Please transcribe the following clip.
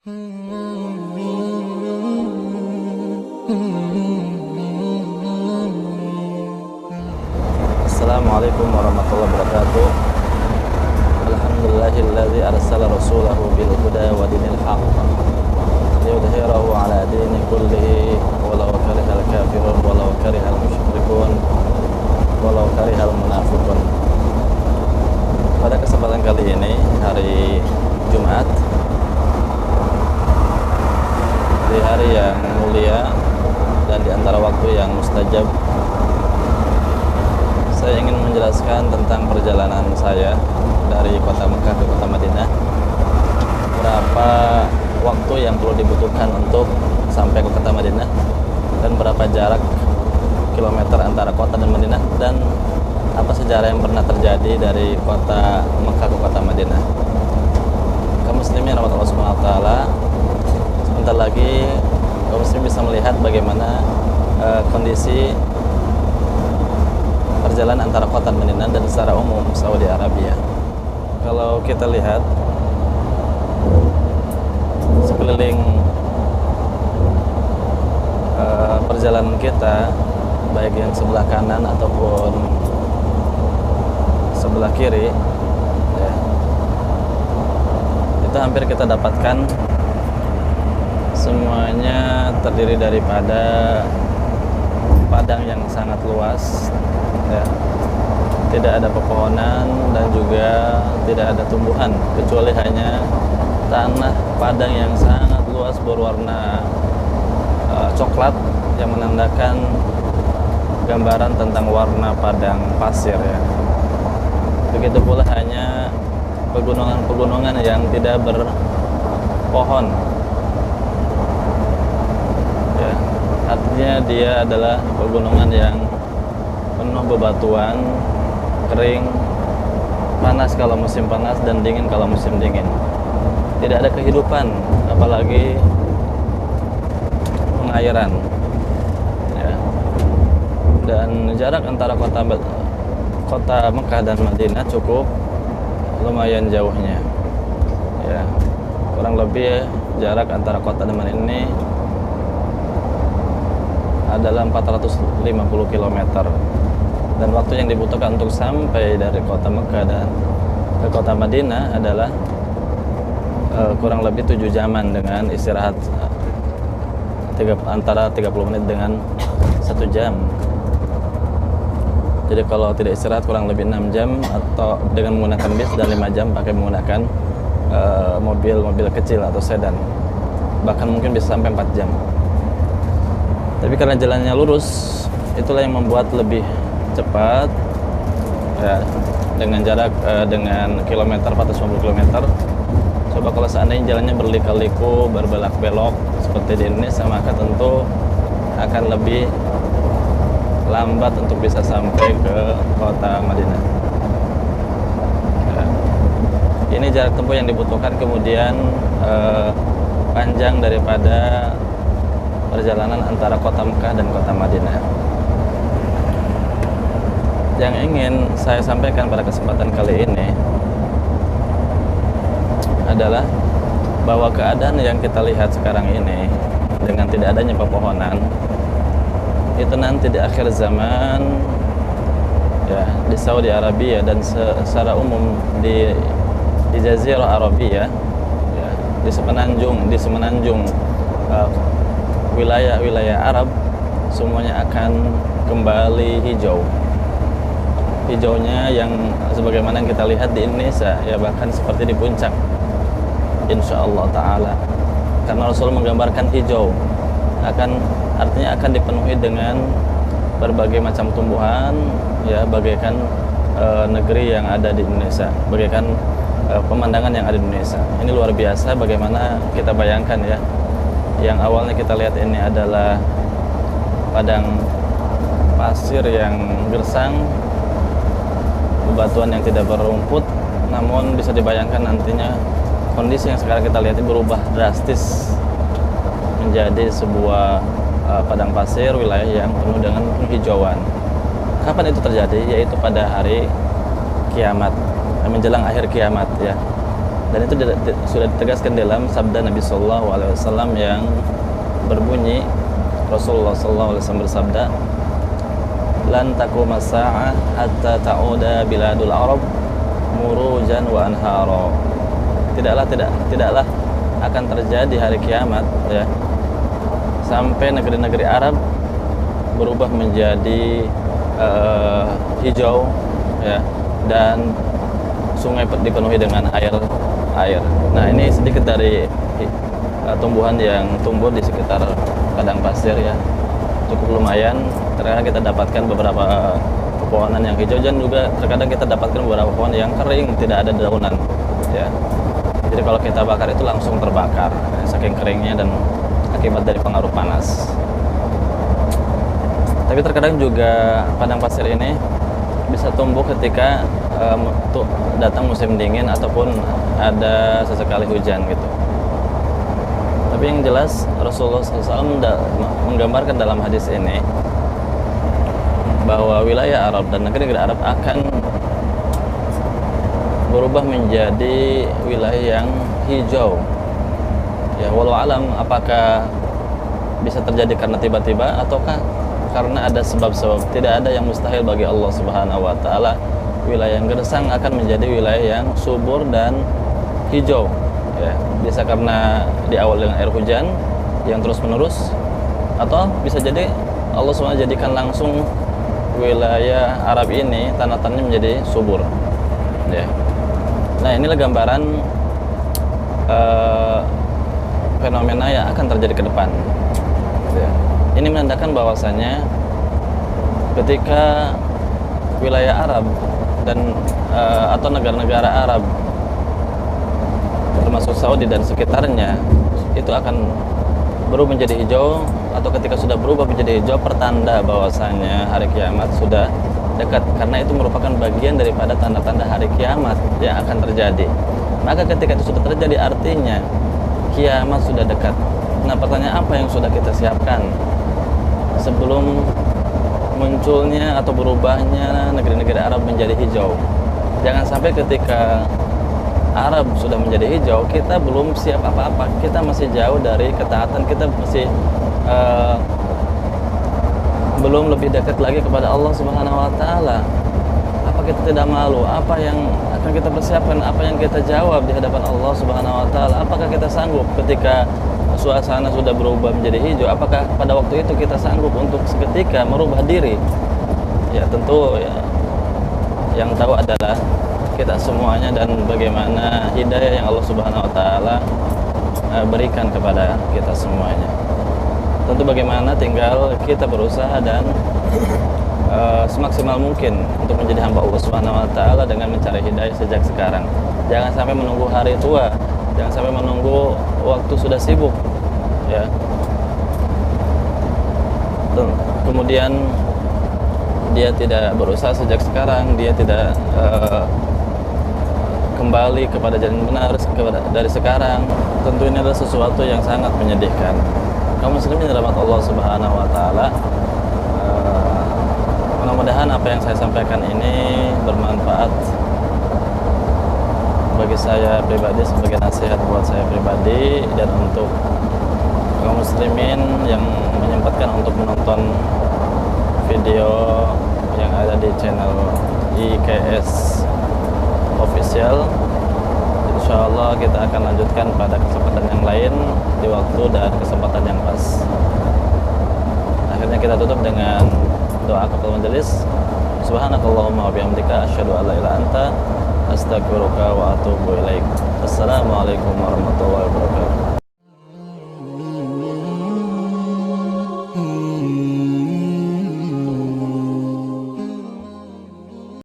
Assalamualaikum warahmatullahi wabarakatuh. Alhamdulillahilladzi arsala rasulahu bil huda wa dinil haqq liyudhhirahu ala dini kullihi walau karihal kafirun walau karihal musyrikun walau karihal munafiqun. Pada kesempatan kali ini, hari Jumat, di hari yang mulia dan di antara waktu yang mustajab, saya ingin menjelaskan tentang perjalanan saya dari kota Mekah ke kota Madinah. Berapa waktu yang perlu dibutuhkan untuk sampai ke kota Madinah, dan berapa jarak kilometer antara kota dan Madinah, dan apa sejarah yang pernah terjadi dari kota Mekah ke kota Madinah. Kaum muslimin rahmatullah subhanahu wa ta'ala, sebentar lagi kaum muslim bisa melihat bagaimana kondisi perjalanan antara kota Madinah dan secara umum Saudi Arabia. Kalau kita lihat sekeliling perjalanan kita, baik yang sebelah kanan ataupun sebelah kiri, ya, itu hampir kita dapatkan semuanya terdiri daripada padang yang sangat luas, ya. Tidak ada pepohonan dan juga tidak ada tumbuhan, kecuali hanya tanah padang yang sangat luas berwarna coklat, yang menandakan gambaran tentang warna padang pasir, ya. Begitu pula hanya pegunungan-pegunungan yang tidak berpohon, ya. Artinya dia adalah pegunungan yang penuh bebatuan, kering, panas kalau musim panas dan dingin kalau musim dingin. Tidak ada kehidupan, apalagi pengairan, ya. Dan jarak antara kota Mekah dan Madinah cukup lumayan jauhnya, ya. Kurang lebih jarak antara kota dan Madinah ini adalah 450 km, dan waktu yang dibutuhkan untuk sampai dari kota Mekah dan ke kota Madinah adalah kurang lebih 7 jaman dengan istirahat antara 30 menit dengan 1 jam. Jadi kalau tidak istirahat kurang lebih 6 jam, atau dengan menggunakan bis, dan 5 jam pakai menggunakan mobil kecil atau sedan, bahkan mungkin bisa sampai 4 jam. Tapi karena jalannya lurus, itulah yang membuat lebih cepat, ya, dengan jarak dengan kilometer 450 km. Coba kalau seandainya jalannya berliku-liku, berbelok-belok seperti di Indonesia, maka tentu akan lebih lambat untuk bisa sampai ke kota Madinah, ya. Ini jarak tempuh yang dibutuhkan, kemudian panjang daripada perjalanan antara kota Mekah dan kota Madinah. Yang ingin saya sampaikan pada kesempatan kali ini adalah bahwa keadaan yang kita lihat sekarang ini dengan tidak adanya pepohonan, itu nanti di akhir zaman, ya, di Saudi Arabia dan secara umum di Jazirah Arabia, ya, di semenanjung wilayah-wilayah Arab, semuanya akan kembali hijau. Hijaunya yang sebagaimana yang kita lihat di Indonesia, ya, bahkan seperti di puncak, insyaallah ta'ala. Karena Rasul menggambarkan hijau artinya akan dipenuhi dengan berbagai macam tumbuhan, ya, bagaikan negeri yang ada di Indonesia, bagaikan pemandangan yang ada di Indonesia. Ini luar biasa bagaimana kita bayangkan, ya. Yang awalnya kita lihat ini adalah padang pasir yang gersang, bebatuan yang tidak berumput, namun bisa dibayangkan nantinya kondisi yang sekarang kita lihat ini berubah drastis menjadi sebuah padang pasir, wilayah yang penuh dengan penghijauan. Kapan itu terjadi? Yaitu pada hari kiamat, menjelang akhir kiamat, ya. Dan itu sudah ditegaskan dalam sabda Nabi Sallallahu Alaihi Wasallam yang berbunyi, Rasulullah Sallallahu Alaihi Wasallam bersabda, "Lan taquma as-sa'ah hatta ta'uda biladul Arab murujan wa anhara." Tidaklah akan terjadi hari kiamat, ya, sampai negeri-negeri Arab berubah menjadi hijau, ya, dan sungai dipenuhi dengan air. Nah, ini sedikit dari tumbuhan yang tumbuh di sekitar padang pasir, ya, cukup lumayan. Terkadang kita dapatkan beberapa pepohonan yang hijau, dan juga terkadang kita dapatkan beberapa pohon yang kering, tidak ada dedaunan, ya. Jadi kalau kita bakar itu langsung terbakar, saking keringnya dan akibat dari pengaruh panas. Tapi terkadang juga padang pasir ini bisa tumbuh ketika datang musim dingin ataupun ada sesekali hujan gitu. Tapi yang jelas Rasulullah SAW menggambarkan dalam hadis ini bahwa wilayah Arab dan negeri-negeri Arab akan berubah menjadi wilayah yang hijau. Ya, walau alam apakah bisa terjadi karena tiba-tiba ataukah karena ada sebab-sebab. Tidak ada yang mustahil bagi Allah Subhanahu wa taala. Wilayah yang gersang akan menjadi wilayah yang subur dan hijau, ya. Bisa karena diawali dengan air hujan yang terus-menerus, atau bisa jadi Allah SWT jadikan langsung wilayah Arab ini tanah-tanahnya menjadi subur, ya. Nah, inilah gambaran fenomena yang akan terjadi ke depan, ya. Ini menandakan bahwasanya ketika wilayah Arab dan atau negara-negara Arab termasuk Saudi dan sekitarnya itu akan berubah menjadi hijau, atau ketika sudah berubah menjadi hijau, pertanda bahwasanya hari kiamat sudah dekat, karena itu merupakan bagian daripada tanda-tanda hari kiamat yang akan terjadi. Maka ketika itu sudah terjadi, artinya kiamat sudah dekat. Nah, pertanyaan apa yang sudah kita siapkan sebelum munculnya atau berubahnya negeri-negeri Arab menjadi hijau? Jangan sampai ketika Arab sudah menjadi hijau, kita belum siap apa-apa, kita masih jauh dari ketaatan, kita masih belum lebih dekat lagi kepada Allah Subhanahu wa taala. Apa kita tidak malu? Apa yang akan kita persiapkan? Apa yang kita jawab di hadapan Allah Subhanahu wa taala? Apakah kita sanggup ketika suasana sudah berubah menjadi hijau? Apakah pada waktu itu kita sanggup untuk seketika merubah diri? Ya, tentu, ya, yang tahu adalah kita semuanya dan bagaimana hidayah yang Allah Subhanahu wa taala berikan kepada kita semuanya. Tentu bagaimana tinggal kita berusaha dan semaksimal mungkin untuk menjadi hamba Allah Subhanahu wa taala dengan mencari hidayah sejak sekarang. Jangan sampai menunggu hari tua, jangan sampai menunggu waktu sudah sibuk, ya. Kemudian dia tidak berusaha sejak sekarang, dia tidak kembali kepada jalan benar dari sekarang. Tentu ini adalah sesuatu yang sangat menyedihkan. Kaum muslimin rahmat Allah Subhanahu wa taala, mudah-mudahan apa yang saya sampaikan ini bermanfaat bagi saya pribadi, sebagai nasihat buat saya pribadi, dan untuk kaum muslimin yang menyempatkan untuk menonton video yang ada di channel IKS Official. Insyaallah kita akan lanjutkan pada kesempatan yang lain, di waktu dan kesempatan yang pas. Akhirnya kita tutup dengan doa kafaratul majelis. Subhanakallahumma wa bihamdika asyhadu an la ilaha illa anta astaghfiruka wa atubu ilaik. Assalamualaikum warahmatullahi wabarakatuh.